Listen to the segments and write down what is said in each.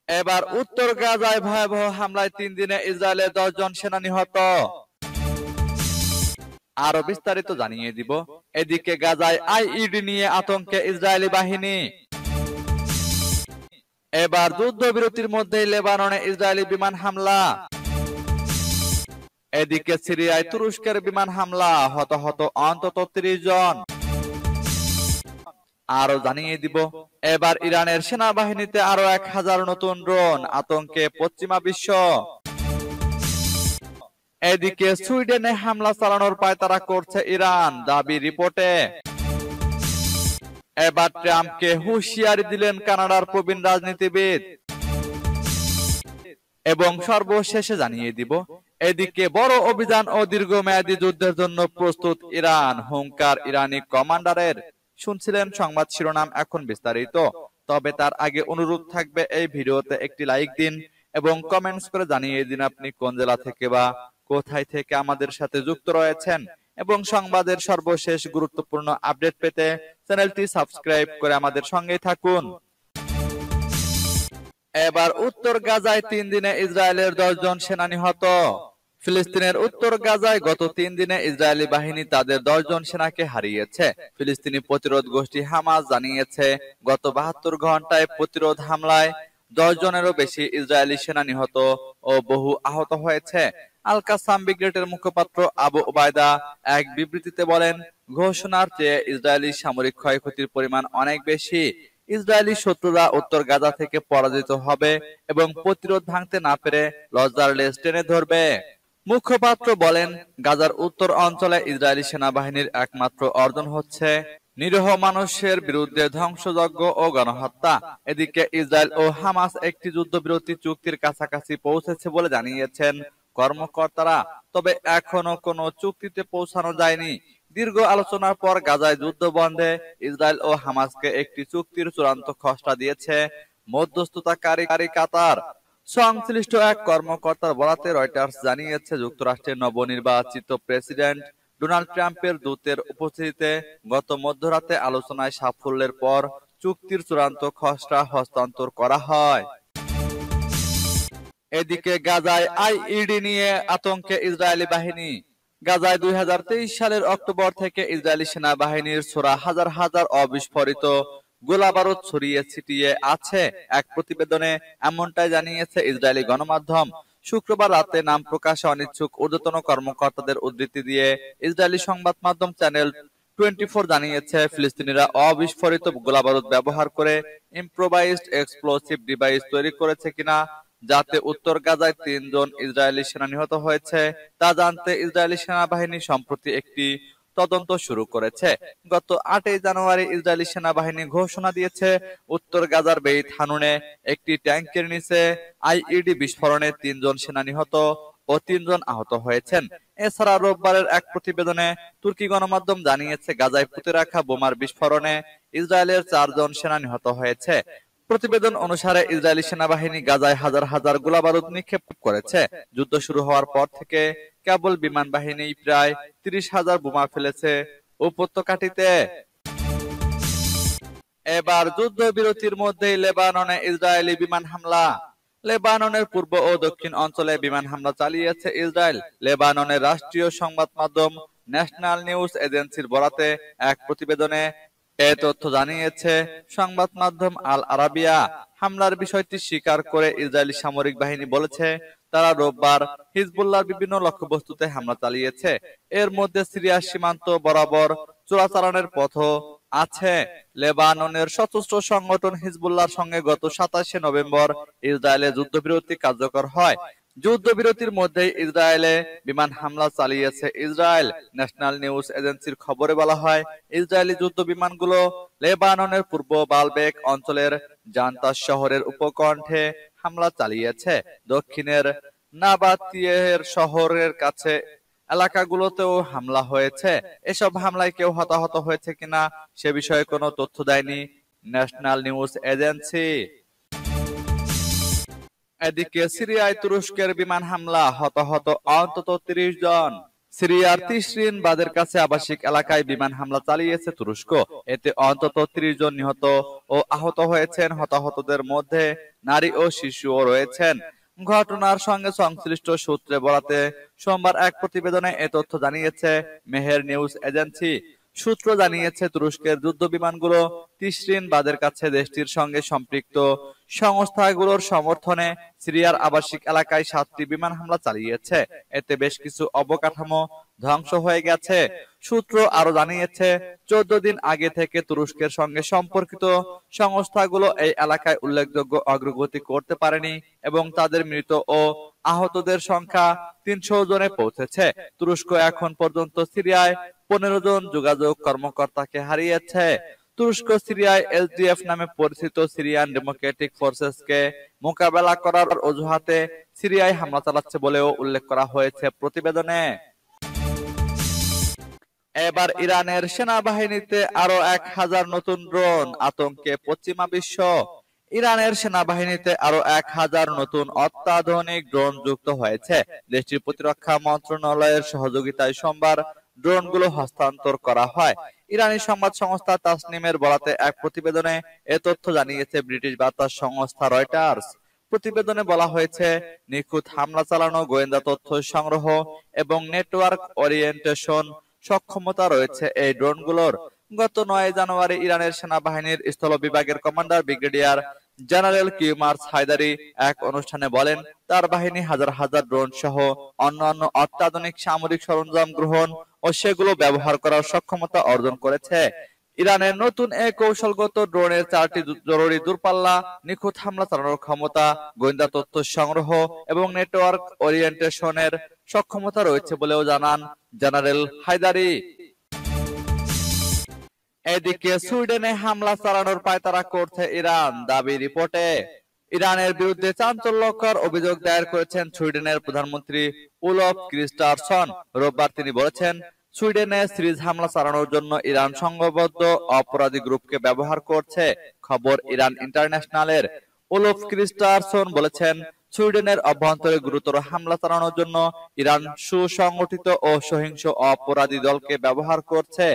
এবার উত্তর গাজায় ভয়াবহ হামলায় 3 দিনে ইসরায়েলের 10 জন সেনা নিহত। আরো বিস্তারিত জানিয়ে দিব। এদিকে গাজায় আইইডি নিয়ে আতঙ্কে ইসরায়েলি বাহিনী। এবার যুদ্ধবিরতির মধ্যেই লেবাননে ইসরায়েলি বিমান হামলা। এদিকে সিরিয়ায় তুরস্কের বিমান হামলা, হতাহত অন্তত 30 জন। আরো জানিয়ে দিব, এবার ইরানের সেনাবাহিনীতে আরো 1000 নতুন ড্রোন, আতঙ্কে পশ্চিমা বিশ্ব। এদিকে সুইডেনে হামলা চালানোর পায়তারা করছে ইরান, দাবি রিপোর্টে। এবার ট্রাম্পকে হুঁশিয়ারি দিলেন কানাডার প্রবীণ রাজনীতিবিদ। এবং সর্বশেষে জানিয়ে দিব, এদিকে বড় অভিযান ও দীর্ঘমেয়াদী যুদ্ধের জন্য প্রস্তুত ইরান, হুঙ্কার ইরানি কমান্ডারের। শুনছিলেন সংবাদ শিরোনাম, এখন বিস্তারিত। তবে তার আগে অনুরোধ থাকবে, এই ভিডিওতে একটি লাইক দিন এবং কমেন্টস করে জানিয়ে দিন আপনি কোন জেলা থেকে বা কোথায় থেকে আমাদের সাথে যুক্ত রয়েছেন। এবং সংবাদের সর্বশেষ গুরুত্বপূর্ণ আপডেট পেতে চ্যানেলটি সাবস্ক্রাইব করে আমাদের সঙ্গেই থাকুন। এবার উত্তর গাজায় 3 দিনে ইসরায়েলের 10 জন সেনা নিহত। ফিলিস্তিনের উত্তর গাজায় গত 3 দিনে ইসরায়েলি বাহিনী তাদের 10 জন সেনাকে হারিয়েছে। ফিলিস্তিনি প্রতিরোধ গোষ্ঠী হামাস জানিয়েছে, গত 72 ঘন্টায় প্রতিরোধ হামলায় 10 জনেরও বেশি ইসরায়েলি সেনা নিহত ও বহু আহত হয়েছে। আল কাসাম ব্রিগেডের মুখপাত্র আবু ওবায়দা এক বিবৃতিতে বলেন, ঘোষণার চেয়ে ইসরায়েলি সামরিক ক্ষয়ক্ষতির পরিমাণ অনেক বেশি। ইসরায়েলি শত্রুরা উত্তর গাজা থেকে পরাজিত হবে এবং প্রতিরোধ ভাঙতে না পেরে লজ্জার লেজ টেনে ধরবে। মুখপাত্র বলেন, গাজার উত্তর অঞ্চলে ইসরায়েলি সেনাবাহিনীর একমাত্র অর্জন হচ্ছে নিরীহ মানুষের বিরুদ্ধে ধ্বংসযজ্ঞ ও গণহত্যা। এদিকে ইসরায়েল ও হামাস একটি যুদ্ধবিরতি চুক্তির কাছাকাছি পৌঁছেছে বলে জানিয়েছেন কর্মকর্তারা, তবে এখনো কোনো চুক্তিতে পৌঁছানো যায়নি। দীর্ঘ আলোচনার পর গাজায় যুদ্ধ বন্ধে ইসরায়েল ও হামাসকে একটি চুক্তির চূড়ান্ত খসড়া দিয়েছে মধ্যস্থতাকারী কাতার। সংশ্লিষ্ট এক কর্মকর্তার বরাতে রয়টার্স জানিয়েছে, যুক্তরাষ্ট্রের নবনির্বাচিত প্রেসিডেন্ট ডোনাল্ড ট্রাম্পের দূতের উপস্থিতিতে গত মধ্যরাতে আলোচনায় সাফল্যের পর চুক্তির চূড়ান্ত খসড়া হস্তান্তর করা হয়। এদিকে গাজায় আইইডি নিয়ে আতঙ্কে ইসরায়েলি বাহিনী। গাজায় 2023 সালের অক্টোবর থেকে ইসরায়েলি সেনাবাহিনীর ছোড়া হাজার হাজার অবিস্ফোরিত গোলাবারুদ ছড়িয়ে ছিটিয়ে আছে। এক প্রতিবেদনে এমনটাই জানিয়েছে ইসরায়েলি গণমাধ্যম। শুক্রবার রাতে নাম প্রকাশে অনিচ্ছুক ঊর্ধ্বতন কর্মকর্তাদের উদ্ধৃতি দিয়ে ইসরায়েলি সংবাদ মাধ্যম চ্যানেল 24 জানিয়েছে, ফিলিস্তিনিরা অবিস্ফোরিত গোলাবারুদ ব্যবহার করে ইম্প্রোভাইজড এক্সপ্লোসিভ ডিভাইস তৈরি করেছে কিনা, যাতে উত্তর গাজায় 3 জন ইসরায়েলি সেনা নিহত হয়েছে তা জানতে ইসরায়েলি সেনাবাহিনী সম্প্রতি একটি তদন্ত শুরু করেছে। গত 8 জানুয়ারি ইসরায়েলি সেনাবাহিনী ঘোষণা দিয়েছে, উত্তর গাজার বেইত হানুনে একটি ট্যাঙ্কের নিচে আইইডি বিস্ফোরণে 3 জন সেনা নিহত ও 3 জন আহত হয়েছেন। এছাড়া রোববারের এক প্রতিবেদনে তুর্কি গণমাধ্যম জানিয়েছে, গাজায় পুঁতে রাখা বোমার বিস্ফোরণে ইসরায়েলের 4 জন সেনা নিহত হয়েছে। প্রতিবেদন অনুসারে ইসরায়েলি সেনাবাহিনী গাজায় হাজার হাজার গোলাবারুদ নিক্ষেপ করেছে। যুদ্ধ শুরু হওয়ার পর থেকে কেবল বিমান বাহিনী প্রায় 30,000 বোমা ফেলেছে উপত্যকাটিতে। এবার যুদ্ধবিরতির মধ্যেই লেবাননে ইসরায়েলি বিমান হামলা। লেবাননের পূর্ব ও দক্ষিণ অঞ্চলে বিমান হামলা চালিয়েছে ইসরায়েল। লেবাননের রাষ্ট্রীয় সংবাদ মাধ্যম ন্যাশনাল নিউজ এজেন্সির বরাতে এক প্রতিবেদনে এ তথ্য জানিয়েছে সংবাদ মাধ্যম আল আরাবিয়া। হামলার বিষয়টি স্বীকার করে ইসরায়েলি সামরিক বাহিনী বলেছে, তারা রোববার হিজবুল্লাহর বিভিন্ন লক্ষ্যবস্তুতে হামলা চালিয়েছে। এর মধ্যে সিরিয়ার সীমান্ত বরাবর চোরাচালানের পথও আছে। লেবাননের সশস্ত্র সংগঠন হিজবুল্লাহর সঙ্গে গত 27 নভেম্বর ইসরায়েলে যুদ্ধবিরতি কার্যকর হয়। যুদ্ধবিরতির মধ্যেই ইসরায়েলে বিমান হামলা চালিয়েছে ইসরায়েল। ন্যাশনাল নিউজ এজেন্সির খবরে বলা হয়, ইসরায়েলি যুদ্ধ বিমানগুলো লেবাননের পূর্ব বালবেক অঞ্চলের জান্তাস শহরের উপকণ্ঠে হামলা চালিয়েছে। দক্ষিণের নাবাতিয়ের শহরের কাছে এলাকাগুলোতেও হামলা হয়েছে। এসব হামলায় কেউ হতাহত হয়েছে কিনা সে বিষয়ে কোনো তথ্য দেয়নি ন্যাশনাল নিউজ এজেন্সি। এদিকে সিরিয়ায় তুরস্কের বিমান হামলা, হতাহত অন্তত 30 জন। সিরিয়ার তিশরিন বাঁধের কাছে আবাসিক এলাকায় বিমান হামলা চালিয়েছে তুরস্ক। এতে অন্তত ৩০ জন নিহত ও আহত হয়েছেন। হতাহতদের মধ্যে নারী ও শিশুও রয়েছেন। ঘটনার সঙ্গে সংশ্লিষ্ট সূত্রে বরাতে সোমবার এক প্রতিবেদনে এ তথ্য জানিয়েছে মেহের নিউজ এজেন্সি। সূত্র জানিয়েছে তুরস্কের যুদ্ধ বিমানগুলো তিশরিন বাঁধের কাছে দেশটির সঙ্গে সম্পৃক্ত সংস্থাগুলোর সমর্থনে সিরিয়ার আবাসিক এলাকায় ৭টি বিমান হামলা চালিয়েছে। এতে বেশ কিছু অবকাঠামো ধ্বংস হয়ে গেছে। সূত্র আরো জানিয়েছে ১৪ দিন আগে থেকে তুরস্কের সঙ্গে সম্পর্কিত সংস্থাগুলো এই এলাকায় উল্লেখযোগ্য অগ্রগতি করতে পারেনি এবং তাদের মৃত ও আহতদের সংখ্যা ৩০০ জনে পৌঁছেছে। তুরস্ক এখন পর্যন্ত সিরিয়ায় ১৫ জন যোগাযোগ কর্মকর্তাকে হারিয়েছে। তুরস্ক সিরিয়ায় এসডিএফ নামে পরিচিত সিরিয়ান ডেমোক্রেটিক ফোর্সেসকে মোকাবেলা করার অজুহাতে সিরিয়ায় হামলা চালাচ্ছে বলেও উল্লেখ করা হয়েছে প্রতিবেদনে। এবার ইরানের সেনাবাহিনীতে আরো ১,০০০ নতুন ড্রোন, আতঙ্কে পশ্চিমা বিশ্ব। ইরানের সেনাবাহিনীতে আরো ১,০০০ নতুন অত্যাধুনিক ড্রোন যুক্ত হয়েছে। দেশটির প্রতিরক্ষা মন্ত্রণালয়ের সহযোগিতায় সোমবার ড্রোনগুলো হস্তান্তর করা হয়। ইরানি সংবাদ সংস্থা তাসনিমের বরাতে এক প্রতিবেদনে এ তথ্য জানিয়েছে ব্রিটিশ বার্তা সংস্থা রয়টার্স। প্রতিবেদনে বলা হয়েছে, নিখুঁত হামলা চালানো, গোয়েন্দা তথ্য সংগ্রহ এবং নেটওয়ার্ক ওরিয়েন্টেশন সক্ষমতা রয়েছে এই ড্রোনগুলোর। গত ৯ জানুয়ারি ইরানের সেনাবাহিনীর স্থল বিভাগের commander brigadier general Kiumars Heydari এক অনুষ্ঠানে বলেন, তার বাহিনী হাজার হাজার ড্রোন সহ অন্যান্য অত্যাধুনিক সামরিক সরঞ্জাম গ্রহণ ও সেগুলো ব্যবহার করার সক্ষমতা অর্জন করেছে। ইরানের নতুন এই কৌশলগত ড্রোনের ৪টি জরুরি দূরপাল্লা নিখুঁত হামলা চালানোর ক্ষমতা, গোয়েন্দা তথ্য সংগ্রহ এবং নেটওয়ার্ক ওরিয়েন্টেশনের সক্ষমতা রয়েছে বলেও জানান জেনারেল হায়দারি। এদিকে সুইডেনে হামলা চালানোর পায়তারা করছে ইরান, দাবি রিপোর্টে। ইরানের বিরুদ্ধে চাঞ্চল্যকর অভিযোগ দায়ের করেছেন সুইডেনের প্রধানমন্ত্রী উলফ ক্রিস্টারসন। রোববার তিনি বলেছেন, সুইডেনে সিরিজ হামলা চালানোর জন্য ইরান সংঘবদ্ধ অপরাধী গ্রুপকে ব্যবহার করছে। খবর ইরান ইন্টারন্যাশনালের। উলফ ক্রিস্টারসন বলেছেন, সুইডেনের অভ্যন্তরে গুরুতর হামলা চালানোর জন্য ইরান সুসংগঠিত ও সহিংস অপরাধী দলকে ব্যবহার করছে।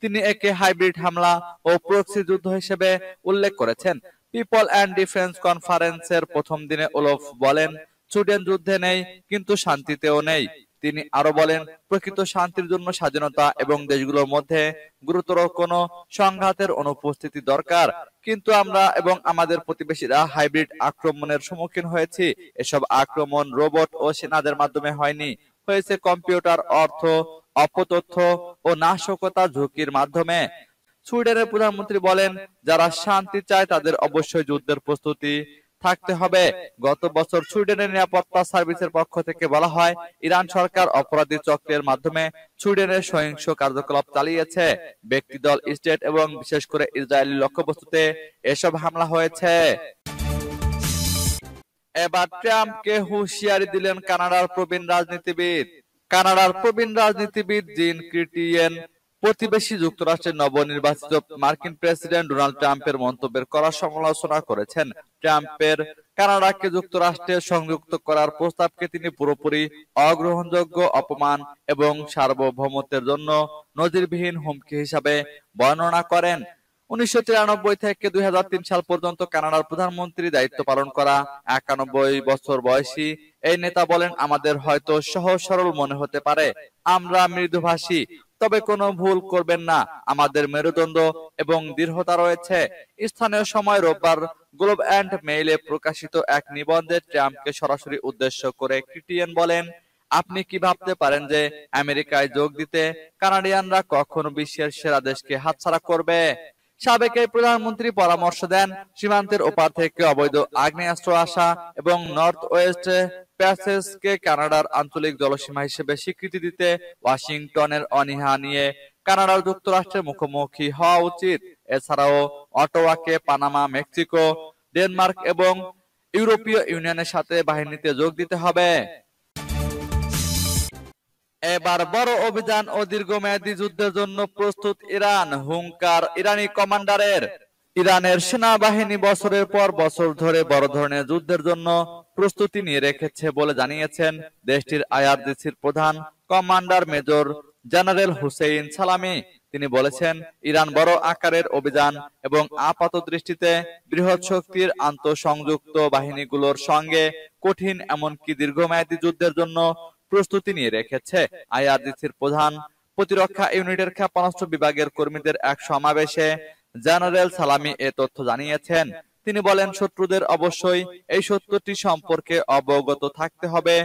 তিনি একে হাইব্রিড হামলা ও প্রক্সি যুদ্ধ হিসেবে উল্লেখ করেছেন। পিপল অ্যান্ড ডিফেন্স কনফারেন্সের প্রথম দিনে উলফ বলেন, সুইডেন যুদ্ধে নেই, কিন্তু শান্তিতেও নেই। তিনি আরো বলেন, প্রকৃত শান্তির জন্য স্বাধীনতা এবং দেশগুলোর মধ্যে গুরুতর কোনো সংঘাতের অনুপস্থিতি দরকার। কিন্তু আমরা এবং আমাদের প্রতিবেশীরা হাইব্রিড আক্রমণের সম্মুখীন হয়েছি। এসব আক্রমণ রোবট ও সেনাদের মাধ্যমে হয়নি, হয়েছে কম্পিউটার, অর্থ, অপতথ্য ও নাশকতা ঝুঁকির মাধ্যমে। সুইডেনের প্রধানমন্ত্রী বলেন, যারা শান্তি চায় তাদের অবশ্যই যুদ্ধের প্রস্তুতি থাকতে হবে। গত বছর সুইডেনের নিরাপত্তা সার্ভিসের পক্ষ থেকে বলা হয়, ইরান সরকার অপরাধী চক্রের মাধ্যমে সুইডেনের সহিংস কার্যকলাপ চালিয়েছে। ব্যক্তিদল, স্টেট এবং বিশেষ করে ইসরায়েলি লক্ষ্যবস্তুতে এসব হামলা হয়েছে। এবার ট্রাম্পকে হুঁশিয়ারি দিলেন কানাডার প্রবীণ রাজনীতিবিদ। কানাডার প্রবীণ রাজনীতিবিদ জিন ক্রিটিয়েন প্রতিবেশী যুক্তরাষ্ট্রের নবনির্বাচিত মার্কিন প্রেসিডেন্ট ডোনাল্ড ট্রাম্পের মন্তব্যের কড়া সমালোচনা করেছেন। ট্রাম্পের কানাডাকে যুক্তরাষ্ট্রে সংযুক্ত করার প্রস্তাবকে তিনি পুরোপুরি অগ্রহণযোগ্য, অপমান এবং সার্বভৌমত্বের জন্য নজিরবিহীন হুমকি হিসাবে বর্ণনা করেন। ১৯৯৩ থেকে ২০০৩ সাল পর্যন্ত কানাডার প্রধানমন্ত্রী দায়িত্ব পালন করা ৯১ বছর বয়সী এই নেতা বলেন, আমাদের হয়তো সহজ সরল মনে হতে পারে, আমরা মৃদুভাষী, তবে কোনো ভুল করবেন না, আমাদের মেরুদণ্ড এবং দৃঢ়তা রয়েছে। স্থানীয় সময় রোববার গ্লোব অ্যান্ড মেইলে প্রকাশিত এক নিবন্ধে ট্রাম্পকে সরাসরি উদ্দেশ্য করে ক্রিটিয়েন বলেন, আপনি কি ভাবতে পারেন যে আমেরিকায় যোগ দিতে কানাডিয়ানরা কখনো বিশ্বের সেরা দেশকে হাতছাড়া করবে? সাবেক এই প্রধানমন্ত্রী পরামর্শ দেন, সীমান্তের ওপার থেকে অবৈধ আগ্নেয়াস্ত্র আসা এবং নর্থ ওয়েস্ট প্যাসেজকে কানাডার আঞ্চলিক জলসীমা হিসেবে স্বীকৃতি দিতে ওয়াশিংটনের অনীহা নিয়ে কানাডার যুক্তরাষ্ট্রের মুখোমুখি হওয়া উচিত। এছাড়াও অটোয়াকে পানামা, মেক্সিকো, ডেনমার্ক এবং ইউরোপীয় ইউনিয়নের সাথে বাহিনীতে যোগ দিতে হবে। এবার বড় অভিযান ও দীর্ঘমেয়াদী যুদ্ধের জন্য প্রস্তুত ইরান, হুঙ্কার ইরানি কমান্ডারের। ইরানের সেনাবাহিনী বছরের পর বছর ধরে বড় ধরনের যুদ্ধের জন্য প্রস্তুতি নিয়ে রেখেছে বলে জানিয়েছেন দেশটির আইআরজিসির প্রধান কমান্ডার মেজর জেনারেল হুসেইন সালামি। তিনি বলেছেন, ইরান বড় আকারের অভিযান এবং আপাত দৃষ্টিতে বৃহৎ শক্তির আন্তঃসংযুক্ত বাহিনীগুলোর সঙ্গে কঠিন এমনকি দীর্ঘমেয়াদী যুদ্ধের জন্য প্রস্তুতি নিয়ে রেখেছে। আইআরজিসির প্রধান প্রতিরক্ষা ইউনিটের ক্ষেপণাস্ত্র বিভাগের কর্মীদের এক সমাবেশে জেনারেল সালামি এ তথ্য জানিয়েছেন। তিনি বলেন, শত্রুদের অবশ্যই এই সত্যটি সম্পর্কে অবগত থাকতে হবে।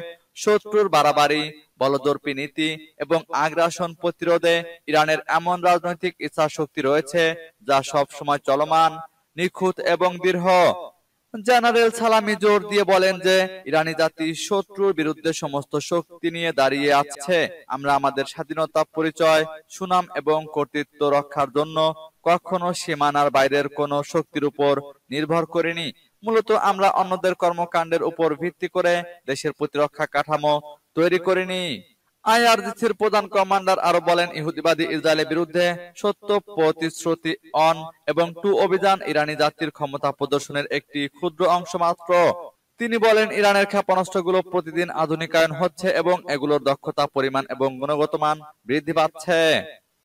শত্রুর বাড়াবাড়ি, বলদর্পী নীতি এবং আগ্রাসন প্রতিরোধে ইরানের এমন রাজনৈতিক ইচ্ছাশক্তি রয়েছে যা সব সময় চলমান, নিখুঁত এবং দৃঢ়। জেনারেল সালামি জোর দিয়ে বলেন যে ইরানি জাতি শত্রুর বিরুদ্ধে সমস্ত শক্তি নিয়ে দাঁড়িয়ে আছে। আমরা আমাদের স্বাধীনতা, পরিচয়, সুনাম এবং কর্তৃত্ব রক্ষার জন্য কখনো সীমানার বাইরের কোনো শক্তির উপর নির্ভর করিনি। মূলত আমরা অন্যদের কর্মকাণ্ডের উপর ভিত্তি করে দেশের প্রতিরক্ষা কাঠামো তৈরি করিনি। আইআরজিসির প্রধান কমান্ডার আরো বলেন, ইহুদিবাদী ইসরায়েলের বিরুদ্ধে সত্য প্রতিশ্রুতি অন এবং টু অভিযান ইরানি জাতির ক্ষমতা প্রদর্শনের একটি ক্ষুদ্র অংশ মাত্র। তিনি বলেন, ইরানের ক্ষেপণাস্ত্রগুলো প্রতিদিন আধুনিকায়ন হচ্ছে এবং এগুলোর দক্ষতা, পরিমাণ এবং গুণগত মান বৃদ্ধি পাচ্ছে।